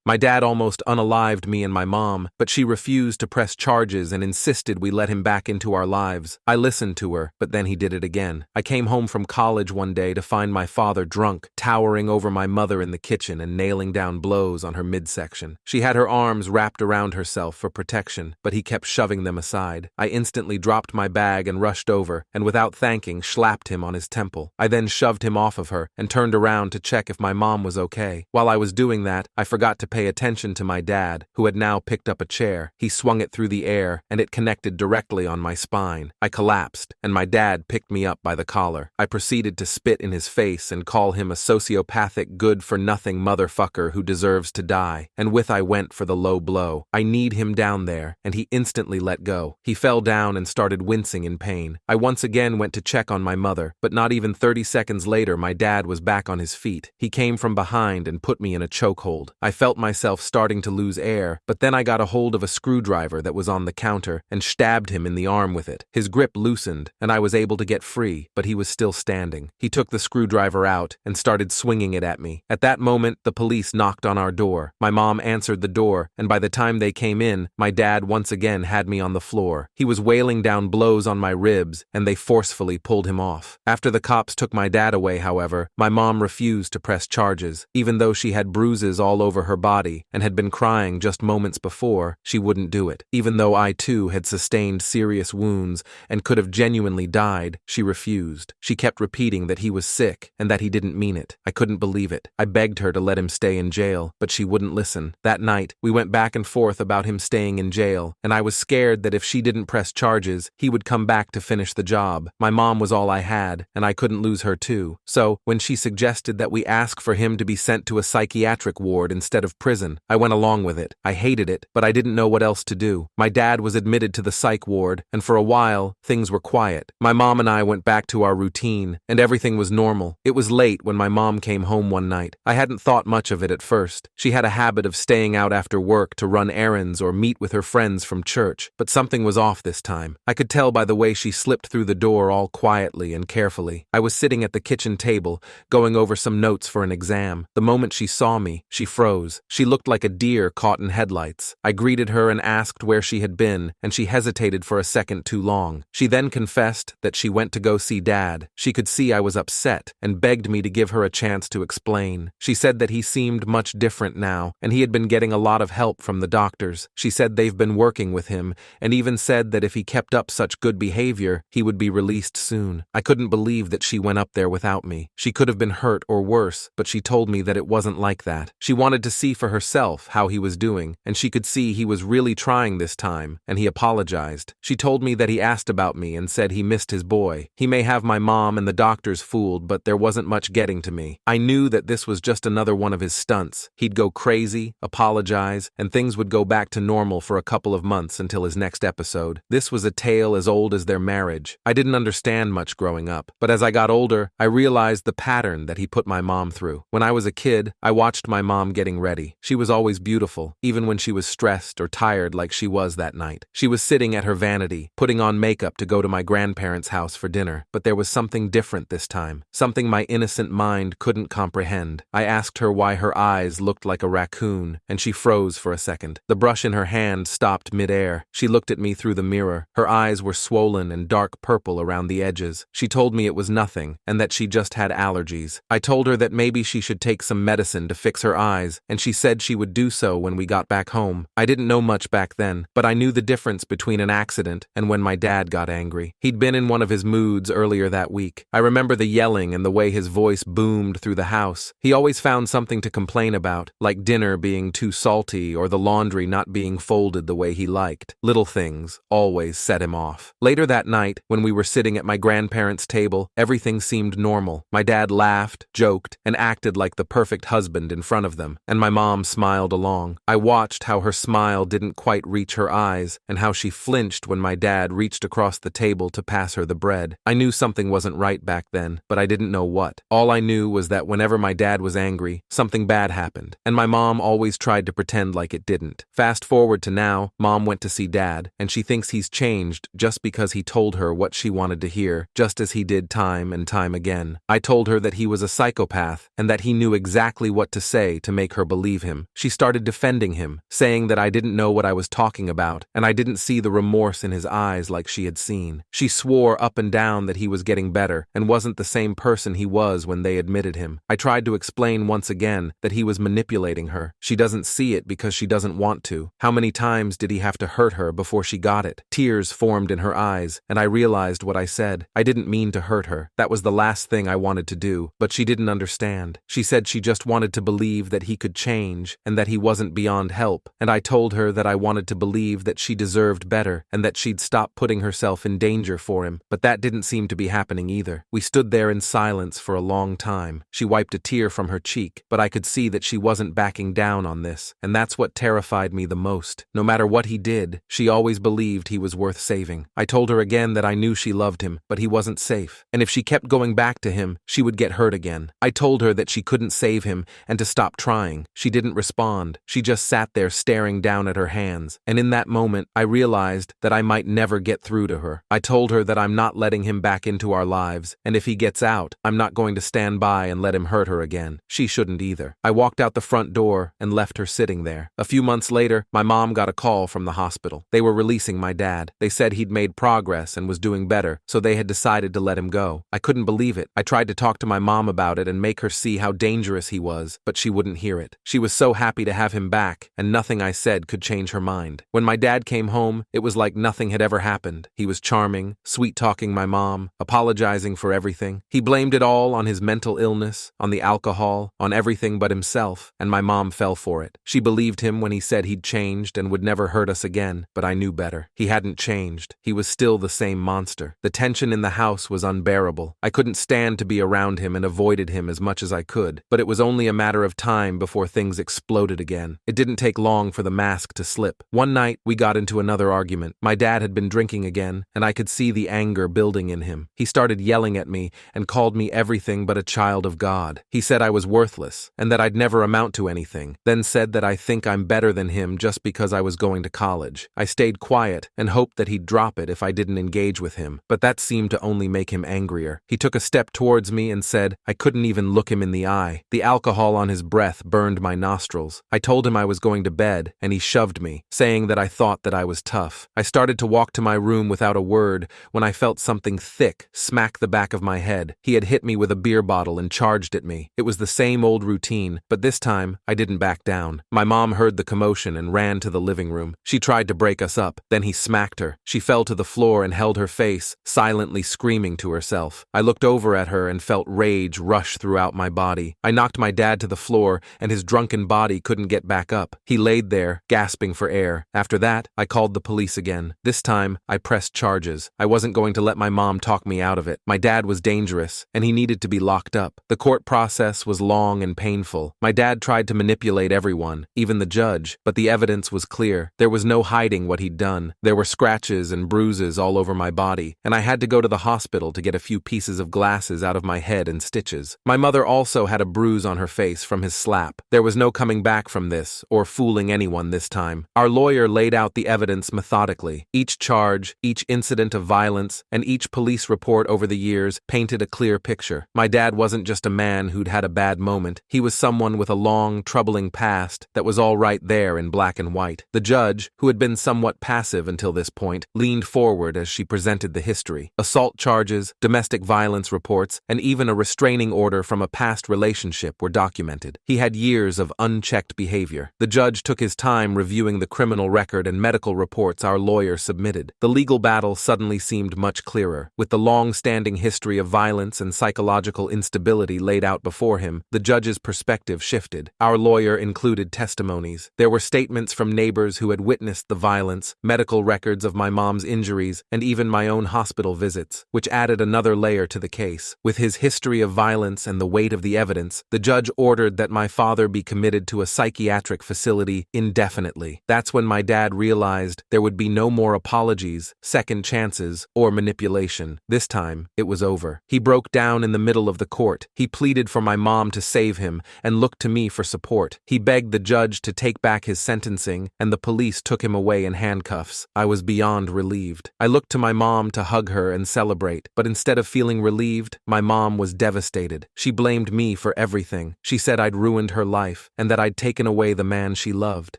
My dad almost unalived me and my mom, but she refused to press charges and insisted we let him back into our lives. I listened to her, but then he did it again. I came home from college one day to find my father drunk, towering over my mother in the kitchen and nailing down blows on her midsection. She had her arms wrapped around herself for protection, but he kept shoving them aside. I instantly dropped my bag and rushed over, and without thanking, slapped him on his temple. I then shoved him off of her and turned around to check if my mom was okay. While I was doing that, I forgot to pay attention to my dad, who had now picked up a chair. He swung it through the air, and it connected directly on my spine. I collapsed, and my dad picked me up by the collar. I proceeded to spit in his face and call him a sociopathic, good-for-nothing motherfucker who deserves to die, and with I went for the low blow. I kneed him down there, and he instantly let go. He fell down and started wincing in pain. I once again went to check on my mother, but not even 30 seconds later my dad was back on his feet. He came from behind and put me in a chokehold. I felt myself starting to lose air, but then I got a hold of a screwdriver that was on the counter and stabbed him in the arm with it. His grip loosened, and I was able to get free, but he was still standing. He took the screwdriver out and started swinging it at me. At that moment, the police knocked on our door. My mom answered the door, and by the time they came in, my dad once again had me on the floor. He was wailing down blows on my ribs, and they forcefully pulled him off. After the cops took my dad away, however, my mom refused to press charges. Even though she had bruises all over her body and had been crying just moments before, she wouldn't do it. Even though I too had sustained serious wounds and could have genuinely died, she refused. She kept repeating that he was sick and that he didn't mean it. I couldn't believe it. I begged her to let him stay in jail, but she wouldn't listen. That night, we went back and forth about him staying in jail, and I was scared that if she didn't press charges, he would come back to finish the job. My mom was all I had, and I couldn't lose her too. So, when she suggested that we ask for him to be sent to a psychiatric ward instead of prison, I went along with it. I hated it, but I didn't know what else to do. My dad was admitted to the psych ward, and for a while, things were quiet. My mom and I went back to our routine, and everything was normal. It was late when my mom came home one night. I hadn't thought much of it at first. She had a habit of staying out after work to run errands or meet with her friends from church, but something was off this time. I could tell by the way she slipped through the door all quietly and carefully. I was sitting at the kitchen table, going over some notes for an exam. The moment she saw me, she froze. She looked like a deer caught in headlights. I greeted her and asked where she had been, and she hesitated for a second too long. She then confessed that she went to go see Dad. She could see I was upset and begged me to give her a chance to explain. She said that he seemed much different now, and he had been getting a lot of help from the doctors. She said they've been working with him, and even said that if he kept up such good behavior, he would be released soon. I couldn't believe that she went up there without me. She could have been hurt or worse, but she told me that it wasn't like that. She wanted to see for herself how he was doing, and she could see he was really trying this time, and he apologized. She told me that he asked about me and said he missed his boy. He may have my mom and the doctors fooled, but there wasn't much getting to me. I knew that this was just another one of his stunts. He'd go crazy, apologize, and things would go back to normal for a couple of months until his next episode. This was a tale as old as their marriage. I didn't understand much growing up, but as I got older, I realized the pattern that he put my mom through. When I was a kid, I watched my mom getting ready. She was always beautiful, even when she was stressed or tired like she was that night. She was sitting at her vanity, putting on makeup to go to my grandparents' house for dinner, but there was something different this time, something my innocent mind couldn't comprehend. I asked her why her eyes looked like a raccoon, and she froze for a second. The brush in her hand stopped midair. She looked at me through the mirror. Her eyes were swollen and dark purple around the edges. She told me it was nothing, and that she just had allergies. I told her that maybe she should take some medicine to fix her eyes, and she said she would do so when we got back home. I didn't know much back then, but I knew the difference between an accident and when my dad got angry. He'd been in one of his moods earlier that week. I remember the yelling and the way his voice boomed through the house. He always found something to complain about, like dinner being too salty or the laundry not being folded the way he liked. Little things always set him off. Later that night, when we were sitting at my grandparents' table, everything seemed normal. My dad laughed, joked, and acted like the perfect husband in front of them, and my mom smiled along. I watched how her smile didn't quite reach her eyes, and how she flinched when my dad reached across the table to pass her the bread. I knew something wasn't right back then, but I didn't know what. All I knew was that whenever my dad was angry, something bad happened, and my mom always tried to pretend like it didn't. Fast forward to now, Mom went to see Dad, and she thinks he's changed just because he told her what she wanted to hear, just as he did time and time again. I told her that he was a psychopath, and that he knew exactly what to say to make her believe believe him. She started defending him, saying that I didn't know what I was talking about, and I didn't see the remorse in his eyes like she had seen. She swore up and down that he was getting better and wasn't the same person he was when they admitted him. I tried to explain once again that he was manipulating her. She doesn't see it because she doesn't want to. How many times did he have to hurt her before she got it? Tears formed in her eyes, and I realized what I said. I didn't mean to hurt her. That was the last thing I wanted to do, but she didn't understand. She said she just wanted to believe that he could change and that he wasn't beyond help, and I told her that I wanted to believe that she deserved better and that she'd stop putting herself in danger for him, but that didn't seem to be happening either. We stood there in silence for a long time. She wiped a tear from her cheek, but I could see that she wasn't backing down on this, and that's what terrified me the most. No matter what he did, she always believed he was worth saving. I told her again that I knew she loved him, but he wasn't safe, and if she kept going back to him, she would get hurt again. I told her that she couldn't save him and to stop trying. She didn't respond. She just sat there staring down at her hands, and in that moment, I realized that I might never get through to her. I told her that I'm not letting him back into our lives, and if he gets out, I'm not going to stand by and let him hurt her again. She shouldn't either. I walked out the front door and left her sitting there. A few months later, my mom got a call from the hospital. They were releasing my dad. They said he'd made progress and was doing better, so they had decided to let him go. I couldn't believe it. I tried to talk to my mom about it and make her see how dangerous he was, but she wouldn't hear it. She was so happy to have him back, and nothing I said could change her mind. When my dad came home, it was like nothing had ever happened. He was charming, sweet-talking my mom, apologizing for everything. He blamed it all on his mental illness, on the alcohol, on everything but himself, and my mom fell for it. She believed him when he said he'd changed and would never hurt us again, but I knew better. He hadn't changed. He was still the same monster. The tension in the house was unbearable. I couldn't stand to be around him and avoided him as much as I could, but it was only a matter of time before things exploded again. It didn't take long for the mask to slip. One night, we got into another argument. My dad had been drinking again, and I could see the anger building in him. He started yelling at me and called me everything but a child of God. He said I was worthless and that I'd never amount to anything, then said that I think I'm better than him just because I was going to college. I stayed quiet and hoped that he'd drop it if I didn't engage with him, but that seemed to only make him angrier. He took a step towards me and said I couldn't even look him in the eye. The alcohol on his breath burned my nostrils. I told him I was going to bed, and he shoved me, saying that I thought that I was tough. I started to walk to my room without a word when I felt something thick smack the back of my head. He had hit me with a beer bottle and charged at me. It was the same old routine, but this time I didn't back down. My mom heard the commotion and ran to the living room. She tried to break us up. Then he smacked her. She fell to the floor and held her face, silently screaming to herself. I looked over at her and felt rage rush throughout my body. I knocked my dad to the floor, and his drunken body couldn't get back up. He laid there, gasping for air. After that, I called the police again. This time, I pressed charges. I wasn't going to let my mom talk me out of it. My dad was dangerous, and he needed to be locked up. The court process was long and painful. My dad tried to manipulate everyone, even the judge, but the evidence was clear. There was no hiding what he'd done. There were scratches and bruises all over my body, and I had to go to the hospital to get a few pieces of glasses out of my head and stitches. My mother also had a bruise on her face from his slap. There was no coming back from this, or fooling anyone this time. Our lawyer laid out the evidence methodically. Each charge, each incident of violence, and each police report over the years painted a clear picture. My dad wasn't just a man who'd had a bad moment. He was someone with a long, troubling past that was all right there in black and white. The judge, who had been somewhat passive until this point, leaned forward as she presented the history. Assault charges, domestic violence reports, and even a restraining order from a past relationship were documented. He had years of unchecked behavior. The judge took his time reviewing the criminal record and medical reports our lawyer submitted. The legal battle suddenly seemed much clearer. With the long-standing history of violence and psychological instability laid out before him, the judge's perspective shifted. Our lawyer included testimonies. There were statements from neighbors who had witnessed the violence, medical records of my mom's injuries, and even my own hospital visits, which added another layer to the case. With his history of violence and the weight of the evidence, the judge ordered that my father be committed to a psychiatric facility indefinitely. That's when my dad realized there would be no more apologies, second chances, or manipulation. This time, it was over. He broke down in the middle of the court. He pleaded for my mom to save him and looked to me for support. He begged the judge to take back his sentencing, and the police took him away in handcuffs. I was beyond relieved. I looked to my mom to hug her and celebrate, but instead of feeling relieved, my mom was devastated. She blamed me for everything. She said I'd ruined her life, life, and that I'd taken away the man she loved.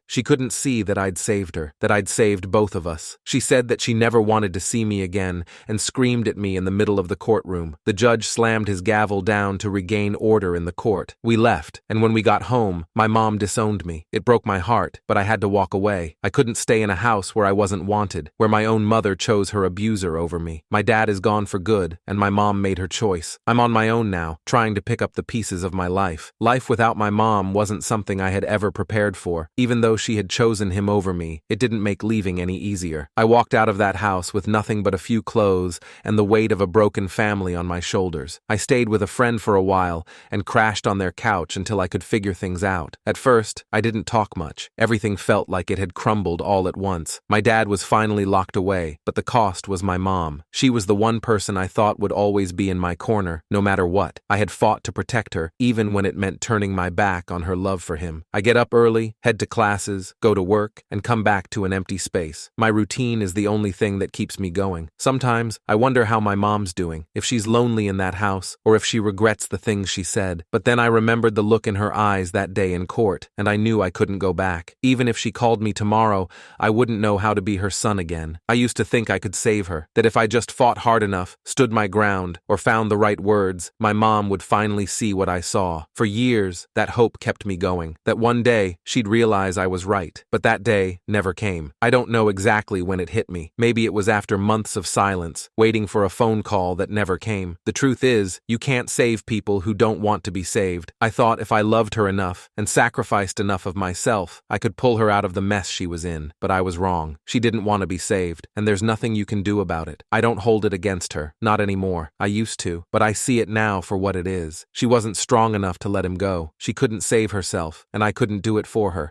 She couldn't see that I'd saved her, that I'd saved both of us. She said that she never wanted to see me again and screamed at me in the middle of the courtroom. The judge slammed his gavel down to regain order in the court. We left, and when we got home, my mom disowned me. It broke my heart, but I had to walk away. I couldn't stay in a house where I wasn't wanted, where my own mother chose her abuser over me. My dad is gone for good, and my mom made her choice. I'm on my own now, trying to pick up the pieces of my life. Life without my mom wasn't something I had ever prepared for. Even though she had chosen him over me, it didn't make leaving any easier. I walked out of that house with nothing but a few clothes and the weight of a broken family on my shoulders. I stayed with a friend for a while and crashed on their couch until I could figure things out. At first, I didn't talk much. Everything felt like it had crumbled all at once. My dad was finally locked away, but the cost was my mom. She was the one person I thought would always be in my corner, no matter what. I had fought to protect her, even when it meant turning my back on her love for him. I get up early, head to classes, go to work, and come back to an empty space. My routine is the only thing that keeps me going. Sometimes, I wonder how my mom's doing, if she's lonely in that house, or if she regrets the things she said. But then I remembered the look in her eyes that day in court, and I knew I couldn't go back. Even if she called me tomorrow, I wouldn't know how to be her son again. I used to think I could save her, that if I just fought hard enough, stood my ground, or found the right words, my mom would finally see what I saw. For years, that hope kept me going, that one day she'd realize I was right. But that day never came. I don't know exactly when it hit me. Maybe it was after months of silence, waiting for a phone call that never came. The truth is, you can't save people who don't want to be saved. I thought if I loved her enough and sacrificed enough of myself, I could pull her out of the mess she was in. But I was wrong. She didn't want to be saved, and there's nothing you can do about it. I don't hold it against her. Not anymore. I used to, but I see it now for what it is. She wasn't strong enough to let him go. She couldn't save herself, and I couldn't do it for her.